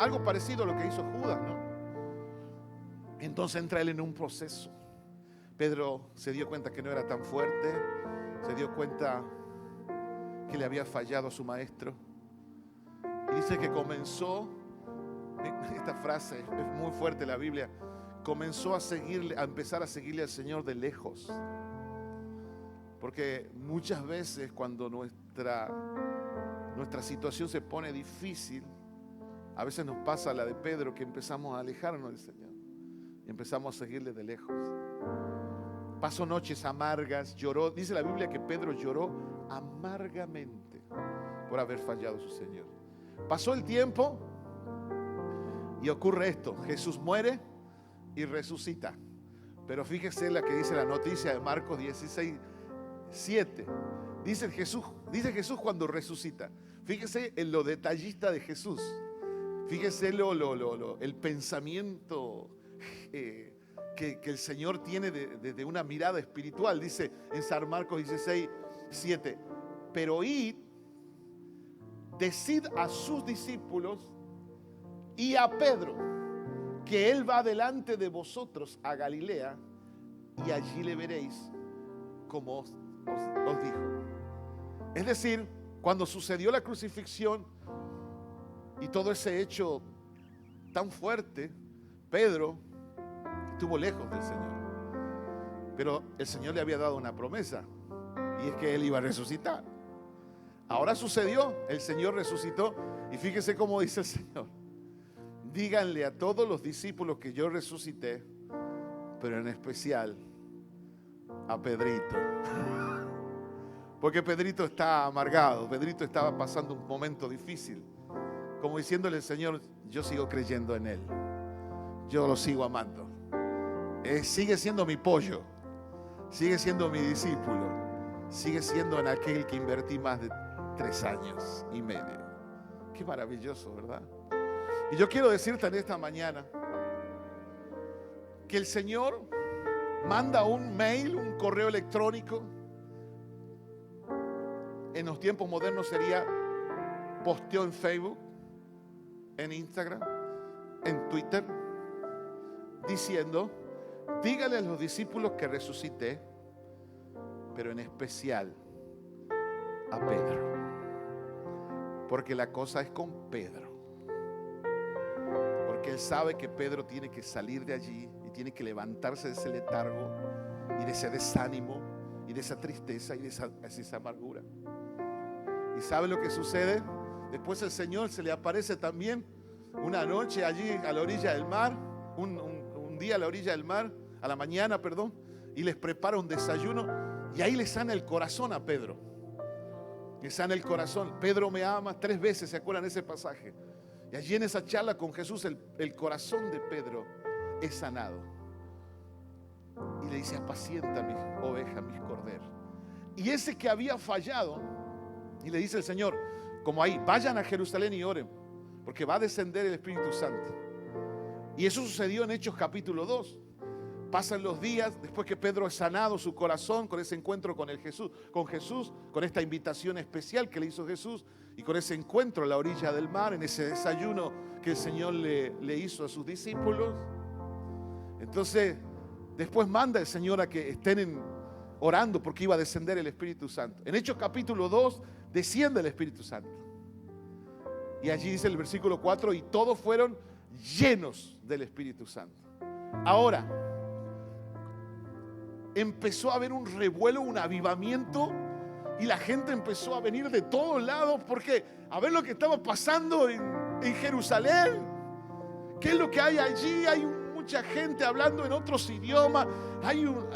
S1: Algo parecido a lo que hizo Judas, ¿no? Entonces entra él en un proceso. Pedro se dio cuenta que no era tan fuerte, se dio cuenta que le había fallado a su maestro. Y dice que comenzó, esta frase es muy fuerte en la Biblia, comenzó a empezar a seguirle al Señor de lejos. Porque muchas veces cuando nuestra situación se pone difícil, a veces nos pasa la de Pedro, que empezamos a alejarnos del Señor y empezamos a seguirle de lejos. Pasó noches amargas, lloró. Dice la Biblia que Pedro lloró amargamente por haber fallado a su Señor. Pasó el tiempo y ocurre esto: Jesús muere y resucita. Pero fíjese la que dice la noticia de Marcos 16:7. Dice Jesús cuando resucita. Fíjese en lo detallista de Jesús. Fíjese el pensamiento que el Señor tiene de una mirada espiritual. Dice en San Marcos 16:7: pero id, decid a sus discípulos y a Pedro que él va delante de vosotros a Galilea, y allí le veréis como os dijo. Es decir, cuando sucedió la crucifixión y todo ese hecho tan fuerte, Pedro estuvo lejos del Señor. Pero el Señor le había dado una promesa, y es que él iba a resucitar. Ahora sucedió, el Señor resucitó, y fíjese cómo dice el Señor: díganle a todos los discípulos que yo resucité, pero en especial a Pedrito. Porque Pedrito está amargado, Pedrito estaba pasando un momento difícil, como diciéndole al Señor: yo sigo creyendo en Él, yo lo sigo amando, sigue siendo mi pollo, sigue siendo mi discípulo, sigue siendo en aquel que invertí más de 3 años y medio. Qué maravilloso, ¿verdad? Y yo quiero decirte en esta mañana que el Señor manda un mail, un correo electrónico. En los tiempos modernos sería posteó en Facebook, en Instagram, en Twitter, diciendo: dígale a los discípulos que resucité, pero en especial a Pedro, porque la cosa es con Pedro, porque él sabe que Pedro tiene que salir de allí y tiene que levantarse de ese letargo y de ese desánimo y de esa tristeza y de esa amargura. ¿Y sabe lo que sucede? Después el Señor se le aparece también una noche allí a la orilla del mar, un día a la orilla del mar, a la mañana, perdón, y les prepara un desayuno, y ahí le sana el corazón a Pedro. Le sana el corazón. Pedro me ama, 3 veces, ¿se acuerdan de ese pasaje? Y allí en esa charla con Jesús, el corazón de Pedro es sanado. Y le dice: apacienta mis ovejas, mis corderos. Y ese que había fallado, y le dice el Señor, como ahí: vayan a Jerusalén y oren, porque va a descender el Espíritu Santo. Y eso sucedió en Hechos capítulo 2. Pasan los días después que Pedro ha sanado su corazón con ese encuentro con Jesús, con esta invitación especial que le hizo Jesús, y con ese encuentro a la orilla del mar, en ese desayuno que el Señor le hizo a sus discípulos. Entonces después manda el Señor a que estén orando porque iba a descender el Espíritu Santo. En Hechos capítulo 2 desciende el Espíritu Santo. Y allí dice el versículo 4: y todos fueron llenos del Espíritu Santo. Ahora, empezó a haber un revuelo, un avivamiento, y la gente empezó a venir de todos lados, porque a ver lo que estaba pasando en Jerusalén. ¿Qué es lo que hay allí? Hay mucha gente hablando en otros idiomas.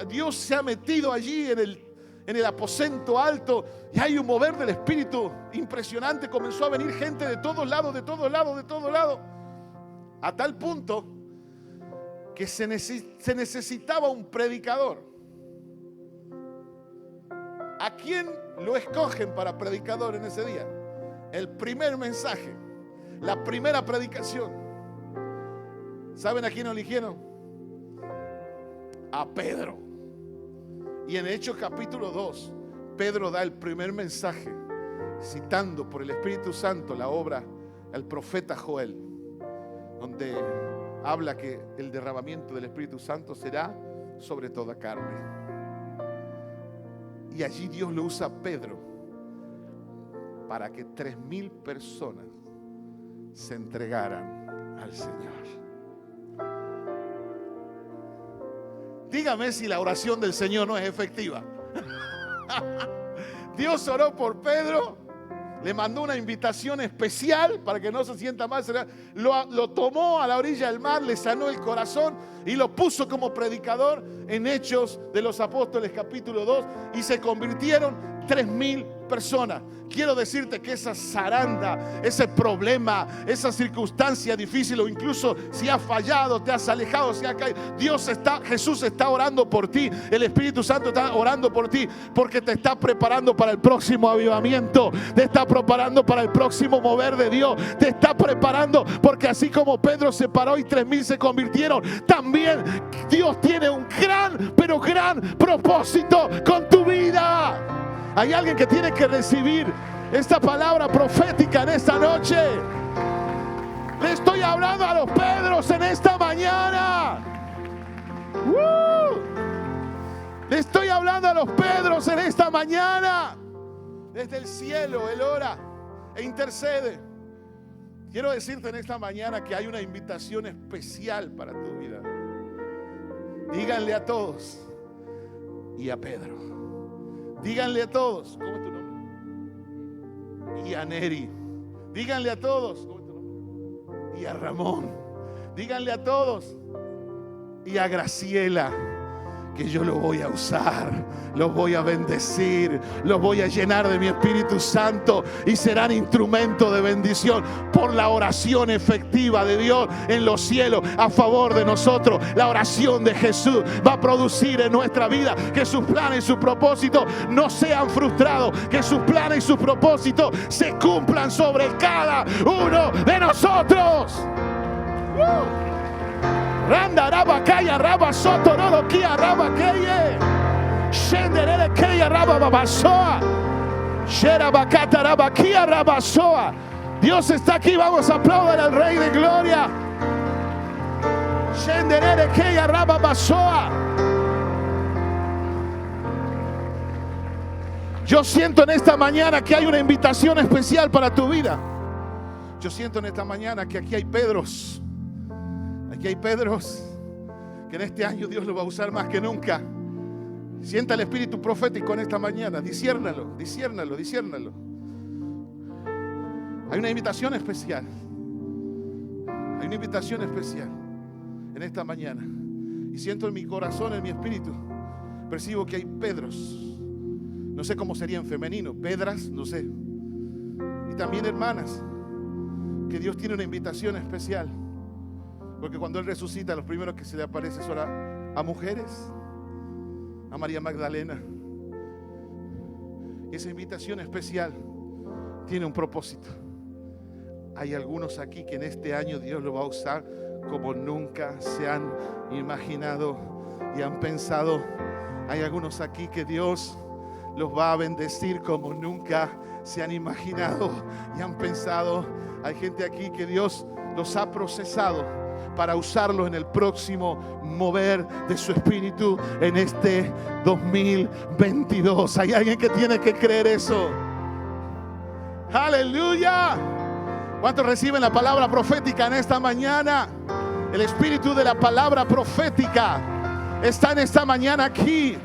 S1: Dios se ha metido allí en el aposento alto, y hay un mover del Espíritu impresionante. Comenzó a venir gente de todos lados, de todos lados, de todos lados, a tal punto que se necesitaba un predicador. ¿A quién lo escogen para predicador en ese día? El primer mensaje, la primera predicación. ¿Saben a quién eligieron? A Pedro. Y en Hechos capítulo 2, Pedro da el primer mensaje, citando por el Espíritu Santo la obra del profeta Joel, donde habla que el derramamiento del Espíritu Santo será sobre toda carne. Y allí Dios lo usa a Pedro para que 3,000 personas se entregaran al Señor. Dígame si la oración del Señor no es efectiva. Dios oró por Pedro, le mandó una invitación especial para que no se sienta mal. Lo tomó a la orilla del mar, le sanó el corazón y lo puso como predicador en Hechos de los Apóstoles capítulo 2, y se convirtieron 3,000 personas. Quiero decirte que esa zaranda, ese problema, esa circunstancia difícil, o incluso si has fallado, te has alejado, si has caído, Jesús está orando por ti. El Espíritu Santo está orando por ti, porque te está preparando para el próximo avivamiento, te está preparando para el próximo mover de Dios, te está preparando, porque así como Pedro se paró y 3,000 se convirtieron, también Dios tiene un gran, pero gran propósito con tu vida. Hay alguien que tiene que recibir esta palabra profética en esta noche. Le estoy hablando a los Pedros en esta mañana. Le estoy hablando a los Pedros en esta mañana. Desde el cielo Él ora e intercede. Quiero decirte en esta mañana que hay una invitación especial para tu vida. Díganle a todos y a Pedro. Díganle a todos, ¿cómo es tu nombre? Y a Neri. Díganle a todos, ¿cómo es tu nombre? Y a Ramón. Díganle a todos. Y a Graciela, que yo lo voy a usar, los voy a bendecir, los voy a llenar de mi Espíritu Santo, y serán instrumento de bendición por la oración efectiva de Dios en los cielos a favor de nosotros. La oración de Jesús va a producir en nuestra vida que sus planes y sus propósitos no sean frustrados, que sus planes y sus propósitos se cumplan sobre cada uno de nosotros. Randa raba kaya raba soto no kia raba keye shenderele kaya raba babasoa shera bakata raba kia raba soa Dios está aquí. Vamos a aplaudir al Rey de Gloria. Yo siento en esta mañana que hay una invitación especial para tu vida. Yo siento en esta mañana que aquí hay Pedros. Aquí hay Pedros que en este año Dios lo va a usar más que nunca. Sienta el espíritu profético en esta mañana. Disciérnalo, disciérnalo, disciérnalo. Hay una invitación especial. Hay una invitación especial en esta mañana. Y siento en mi corazón, en mi espíritu, percibo que hay Pedros. No sé cómo sería en femenino. Pedras, no sé. Y también hermanas, que Dios tiene una invitación especial. Porque cuando Él resucita, los primeros que se le aparece son a mujeres, a María Magdalena. Y esa invitación especial tiene un propósito. Hay algunos aquí que en este año Dios lo va a usar como nunca se han imaginado y han pensado. Hay algunos aquí que Dios los va a bendecir como nunca se han imaginado y han pensado. Hay gente aquí que Dios los ha procesado para usarlos en el próximo mover de su espíritu en este 2022. Hay alguien que tiene que creer eso. Aleluya. ¿Cuántos reciben la palabra profética en esta mañana? El espíritu de la palabra profética está en esta mañana aquí.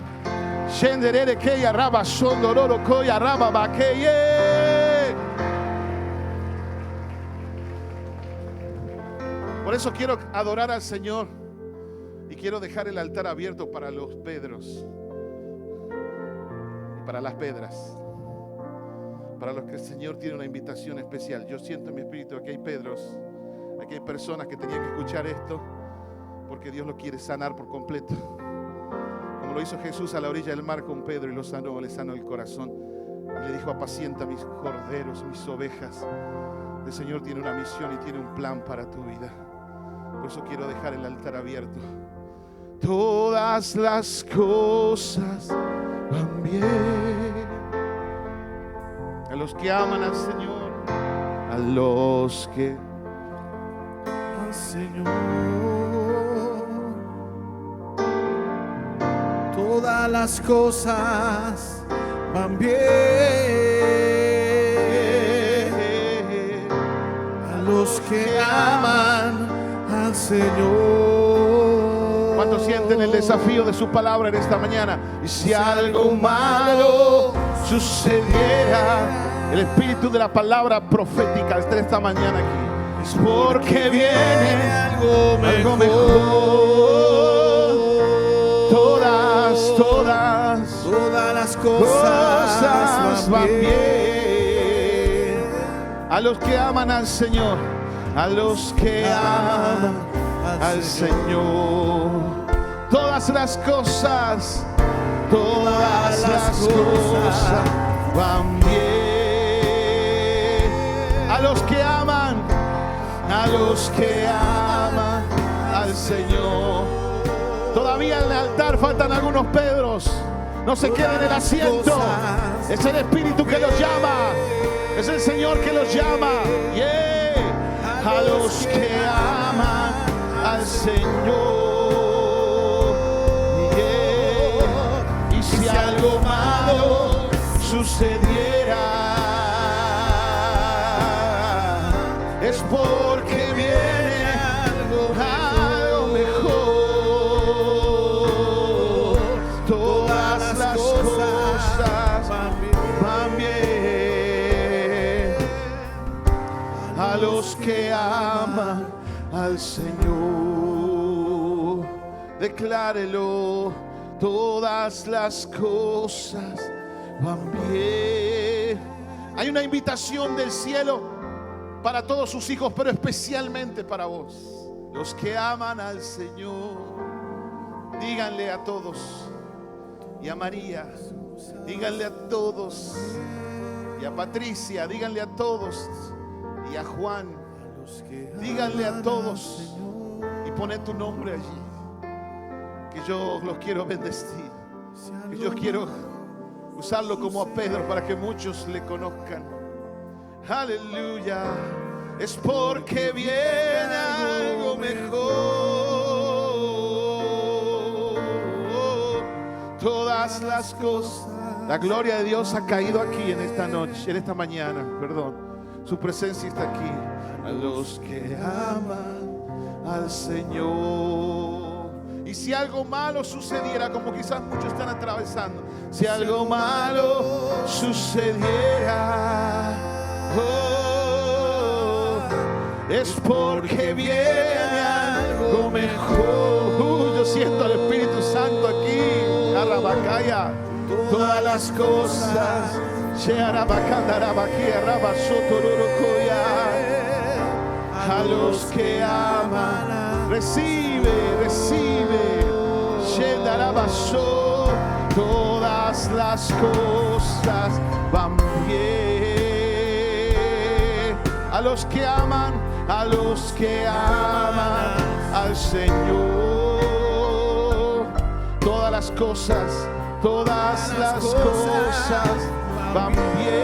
S1: Por eso quiero adorar al Señor y quiero dejar el altar abierto para los Pedros y para las Pedras, para los que el Señor tiene una invitación especial. Yo siento en mi espíritu que hay Pedros, aquí hay personas que tenían que escuchar esto porque Dios lo quiere sanar por completo. Como lo hizo Jesús a la orilla del mar con Pedro y lo sanó, le sanó el corazón y le dijo: apacienta mis corderos, mis ovejas. El Señor tiene una misión y tiene un plan para tu vida. Por eso quiero dejar el altar abierto. Todas las cosas van bien a los que aman al Señor, a los que al Señor.
S2: Todas las cosas van bien a los que aman al Señor.
S1: ¿Cuántos sienten el desafío de su palabra en esta mañana? Y si algo malo sucediera, el espíritu de la palabra profética está esta mañana aquí. Es porque viene algo mejor. Todas las cosas van bien a los que aman al Señor, a los que aman al Señor. Todas las cosas van bien a los que aman al Señor. Todavía en el altar faltan algunos Pedros. No se queden en el asiento. Es el Espíritu que los llama. Es el Señor que los llama. Yeah. A los que aman al Señor. Yeah. Y si algo malo sucediera, es porque viene algo mejor. Todas las cosas van bien a los que aman al Señor. Declárelo. Todas las cosas van bien. Hay una invitación del cielo para todos sus hijos, pero especialmente para vos, los que aman al Señor. Díganle a todos, y a María, díganle a todos, y a Patricia, díganle a todos, y a Juan, díganle a todos, y pone tu nombre allí, que yo los quiero bendecir, que yo quiero usarlo como a Pedro para que muchos le conozcan. Aleluya. Es porque viene algo mejor. Todas las cosas. La gloria de Dios ha caído aquí en esta noche, en esta mañana, perdón. Su presencia está aquí. A los que aman al Señor. Y si algo malo sucediera, como quizás muchos están atravesando, si algo malo sucediera, es porque viene algo mejor. Yo siento al Espíritu Santo aquí. Arrabacaya. Todas las cosas. A los que aman, recibe. Todas las cosas van bien. A los que aman al Señor. Todas las cosas van bien.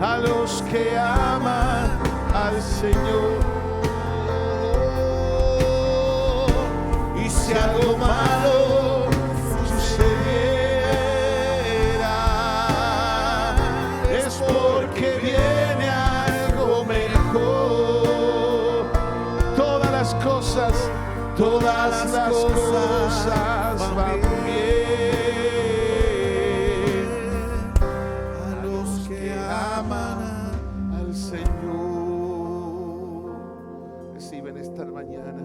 S1: A los que aman al Señor. Y si algo malo sucediera, es porque viene algo mejor. Todas las cosas van bien. A los que aman al Señor. Reciben esta mañana.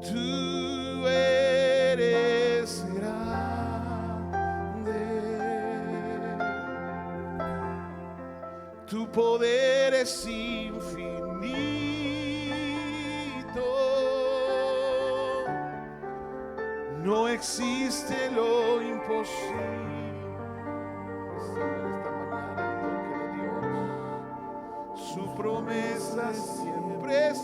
S1: Tú eres grande. Tu poder es infinito. No existe lo imposible. Reciben esta mañana el toque de Dios. Su promesa siempre es